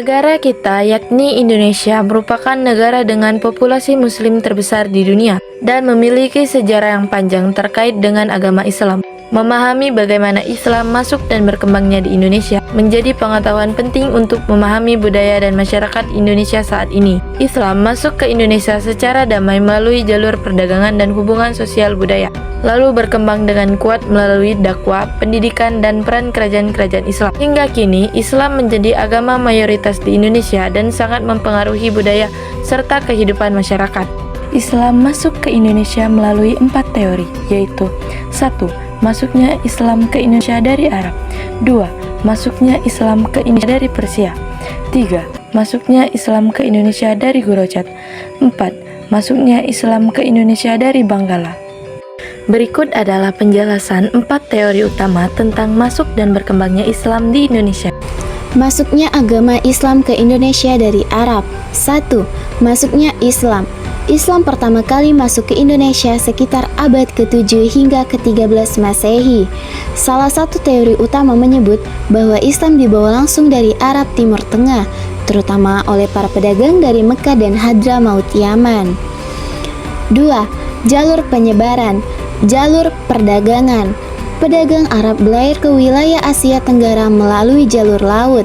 Negara kita, yakni Indonesia, merupakan negara dengan populasi Muslim terbesar di dunia dan memiliki sejarah yang panjang terkait dengan agama Islam. Memahami bagaimana Islam masuk dan berkembangnya di Indonesia menjadi pengetahuan penting untuk memahami budaya dan masyarakat Indonesia saat ini. Islam masuk ke Indonesia secara damai melalui jalur perdagangan dan hubungan sosial budaya, lalu berkembang dengan kuat melalui dakwah, pendidikan, dan peran kerajaan-kerajaan Islam. Hingga kini, Islam menjadi agama mayoritas di Indonesia dan sangat mempengaruhi budaya serta kehidupan masyarakat. Islam masuk ke Indonesia melalui 4 teori, yaitu 1. Masuknya Islam ke Indonesia dari Arab. 2. Masuknya Islam ke Indonesia dari Persia. 3. Masuknya Islam ke Indonesia dari Gurojat. 4. Masuknya Islam ke Indonesia dari Banggala. Berikut adalah penjelasan 4 teori utama tentang masuk dan berkembangnya Islam di Indonesia. Masuknya agama Islam ke Indonesia dari Arab. 1. Masuknya Islam. Islam pertama kali masuk ke Indonesia sekitar abad ke-7 hingga ke-13 Masehi. Salah satu teori utama menyebut bahwa Islam dibawa langsung dari Arab Timur Tengah, terutama oleh para pedagang dari Mekah dan Hadramaut Yaman. 2. Jalur penyebaran. Jalur perdagangan. Pedagang Arab berlayar ke wilayah Asia Tenggara melalui jalur laut,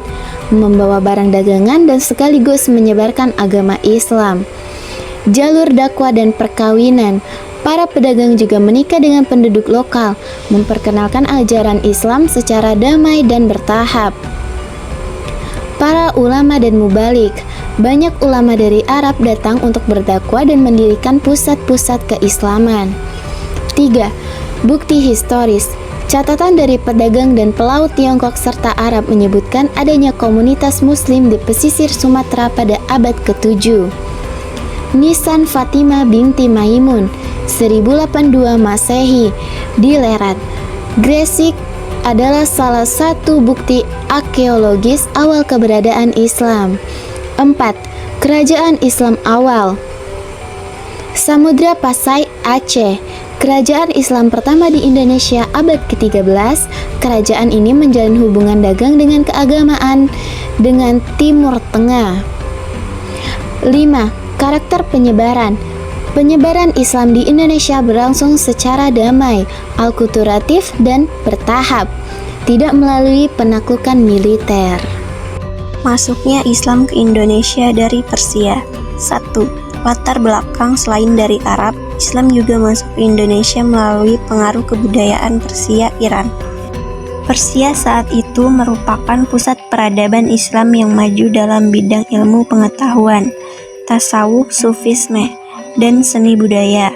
membawa barang dagangan dan sekaligus menyebarkan agama Islam. Jalur dakwah dan perkawinan. Para pedagang juga menikah dengan penduduk lokal, memperkenalkan ajaran Islam secara damai dan bertahap. Para ulama dan mubalik. Banyak ulama dari Arab datang untuk berdakwah dan mendirikan pusat-pusat keislaman. 3. Bukti historis. Catatan dari pedagang dan pelaut Tiongkok serta Arab menyebutkan adanya komunitas Muslim di pesisir Sumatera pada abad ke-7. Nisan Fatimah binti Maimun 1082 Masehi di Lerat, Gresik adalah salah satu bukti arkeologis awal keberadaan Islam. 4. Kerajaan Islam awal. Samudra Pasai, Aceh. Kerajaan Islam pertama di Indonesia abad ke-13. Kerajaan ini menjalin hubungan dagang dengan keagamaan dengan Timur Tengah. 5. Karakter penyebaran. Penyebaran Islam di Indonesia berlangsung secara damai, akulturatif, dan bertahap, tidak melalui penaklukan militer. Masuknya Islam ke Indonesia dari Persia. 1. Latar belakang selain dari Arab, Islam juga masuk ke Indonesia melalui pengaruh kebudayaan Persia, Iran. Persia saat itu merupakan pusat peradaban Islam yang maju dalam bidang ilmu pengetahuan, tasawuf, sufisme, dan seni budaya.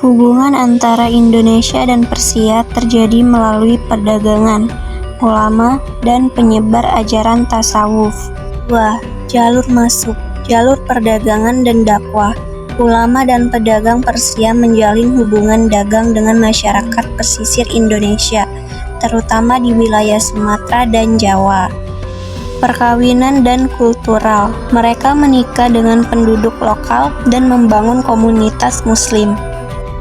Hubungan antara Indonesia dan Persia terjadi melalui perdagangan, ulama, dan penyebar ajaran tasawuf. 2. Jalur masuk. Jalur perdagangan dan dakwah. Ulama dan pedagang Persia menjalin hubungan dagang dengan masyarakat pesisir Indonesia, terutama di wilayah Sumatera dan Jawa. Perkawinan dan kultural. Mereka menikah dengan penduduk lokal dan membangun komunitas Muslim.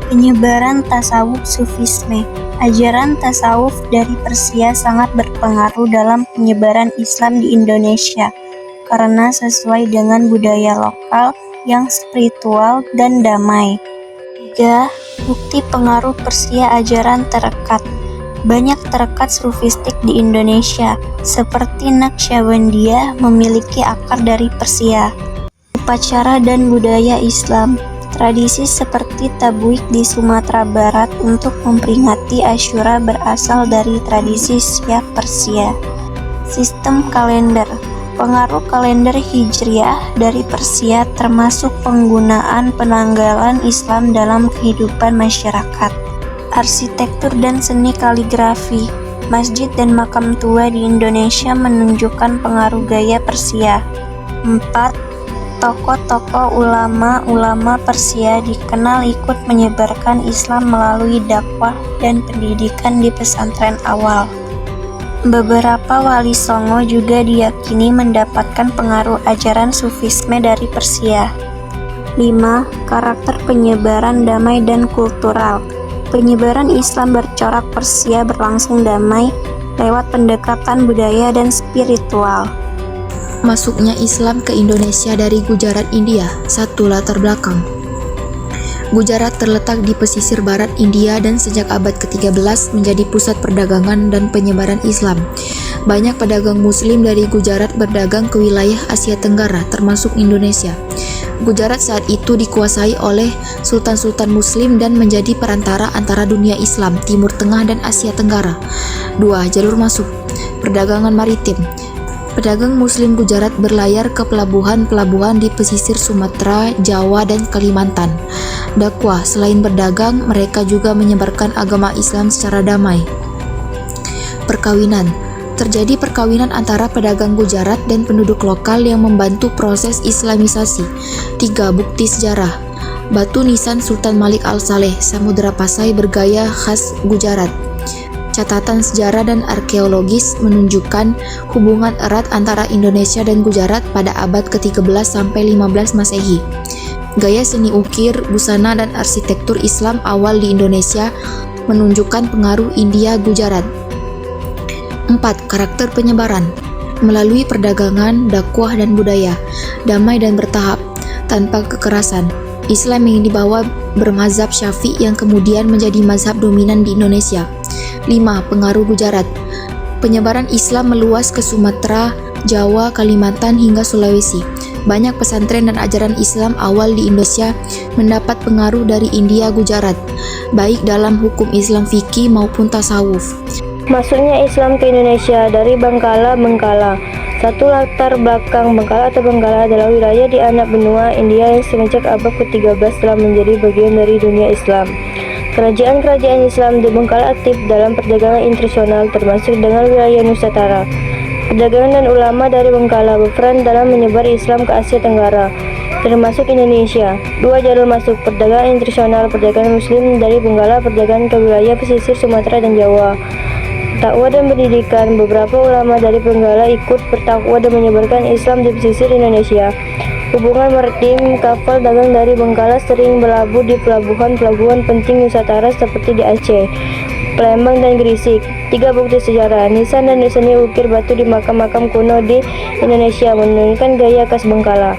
Penyebaran tasawuf sufisme. Ajaran tasawuf dari Persia sangat berpengaruh dalam penyebaran Islam di Indonesia karena sesuai dengan budaya lokal yang spiritual dan damai. 3. Bukti pengaruh Persia ajaran tarekat. Banyak tarekat sufistik di Indonesia, seperti Naqsyabandiyah memiliki akar dari Persia. Upacara dan budaya Islam. Tradisi seperti tabwik di Sumatera Barat untuk memperingati Asyura berasal dari tradisi Syiah Persia. Sistem kalender. Pengaruh kalender Hijriah dari Persia termasuk penggunaan penanggalan Islam dalam kehidupan masyarakat. Arsitektur dan seni kaligrafi. Masjid dan makam tua di Indonesia menunjukkan pengaruh gaya Persia. 4. Tokoh-tokoh ulama Persia dikenal ikut menyebarkan Islam melalui dakwah dan pendidikan di pesantren awal. Beberapa wali songo juga diyakini mendapatkan pengaruh ajaran sufisme dari Persia. 5. Karakter penyebaran damai dan kultural. Penyebaran Islam bercorak Persia berlangsung damai lewat pendekatan budaya dan spiritual. Masuknya Islam ke Indonesia dari Gujarat, India. 1. Latar belakang. Gujarat terletak di pesisir barat India dan sejak abad ke-13 menjadi pusat perdagangan dan penyebaran Islam. Banyak pedagang muslim dari Gujarat berdagang ke wilayah Asia Tenggara, termasuk Indonesia. Gujarat saat itu dikuasai oleh sultan-sultan muslim dan menjadi perantara antara dunia Islam, Timur Tengah dan Asia Tenggara. 2. Jalur masuk. Perdagangan maritim. Pedagang muslim Gujarat berlayar ke pelabuhan-pelabuhan di pesisir Sumatera, Jawa, dan Kalimantan. Dakwah, selain berdagang, mereka juga menyebarkan agama Islam secara damai. Perkawinan. Terjadi perkawinan antara pedagang Gujarat dan penduduk lokal yang membantu proses Islamisasi. 3. Bukti sejarah. Batu nisan Sultan Malik Al-Saleh, Samudra Pasai bergaya khas Gujarat. Catatan sejarah dan arkeologis menunjukkan hubungan erat antara Indonesia dan Gujarat pada abad ke-13 sampai 15 Masehi. Gaya seni ukir, busana, dan arsitektur Islam awal di Indonesia menunjukkan pengaruh India Gujarat. 4. Karakter penyebaran. Melalui perdagangan, dakwah, dan budaya, damai dan bertahap, tanpa kekerasan. Islam yang dibawa bermazhab Syafi'i yang kemudian menjadi mazhab dominan di Indonesia. 5. Pengaruh Gujarat. Penyebaran Islam meluas ke Sumatera, Jawa, Kalimantan, hingga Sulawesi. Banyak pesantren dan ajaran Islam awal di Indonesia mendapat pengaruh dari India Gujarat, baik dalam hukum Islam fikih maupun tasawuf. Masuknya Islam ke Indonesia dari Bengkala. 1. Latar belakang. Bengkala atau Benggala adalah wilayah di anak benua India yang semenjak abad ke-13 telah menjadi bagian dari dunia Islam. Kerajaan-kerajaan Islam di Bengkala aktif dalam perdagangan internasional termasuk dengan wilayah Nusantara. Perdagangan dan ulama dari Bengkala berperan dalam menyebar Islam ke Asia Tenggara, termasuk Indonesia. 2. Jalur masuk. Perdagangan internasional. Perdagangan Muslim dari Bengkala, perdagangan ke wilayah pesisir Sumatera dan Jawa. Dakwah dan pendidikan. Beberapa ulama dari Benggala ikut berdakwah dan menyebarkan Islam di pesisir Indonesia. Hubungan maritim. Kapal dagang dari Bengkala sering berlabuh di pelabuhan-pelabuhan penting Nusantara seperti di Aceh, Palembang, dan Gresik. 3. Bukti sejarah. Nisan dan seni ukir batu di makam-makam kuno di Indonesia menunjukkan gaya khas Bengkala.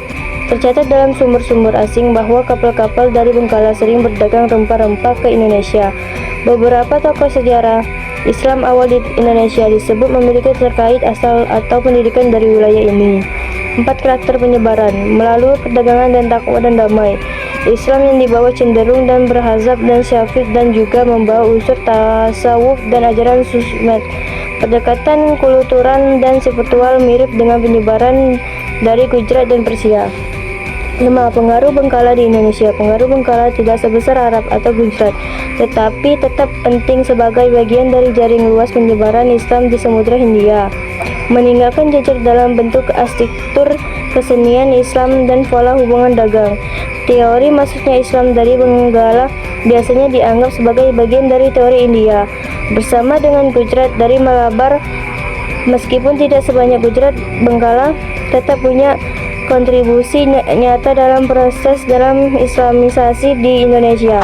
Tercatat dalam sumber-sumber asing bahwa kapal-kapal dari Bengkala sering berdagang rempah-rempah ke Indonesia. Beberapa tokoh sejarah Islam awal di Indonesia disebut memiliki terkait asal atau pendidikan dari wilayah ini. 4. Karakter penyebaran. Melalui perdagangan dan dakwah dan damai, Islam yang dibawa cenderung dan berhazab dan syafiq dan juga membawa unsur tasawuf dan ajaran sunnah. Pendekatan kultural dan spiritual mirip dengan penyebaran dari Gujarat dan Persia. 5. Pengaruh Bengkala di Indonesia. Pengaruh Bengkala tidak sebesar Arab atau Gujarat, tetapi tetap penting sebagai bagian dari jaring luas penyebaran Islam di Samudra Hindia, meninggalkan jejak dalam bentuk arsitektur, kesenian Islam, dan pola hubungan dagang. Teori masuknya Islam dari Benggala biasanya dianggap sebagai bagian dari teori India, bersama dengan Gujarat dari Malabar. Meskipun tidak sebanyak Gujarat, Benggala tetap punya kontribusi nyata dalam proses dalam Islamisasi di Indonesia.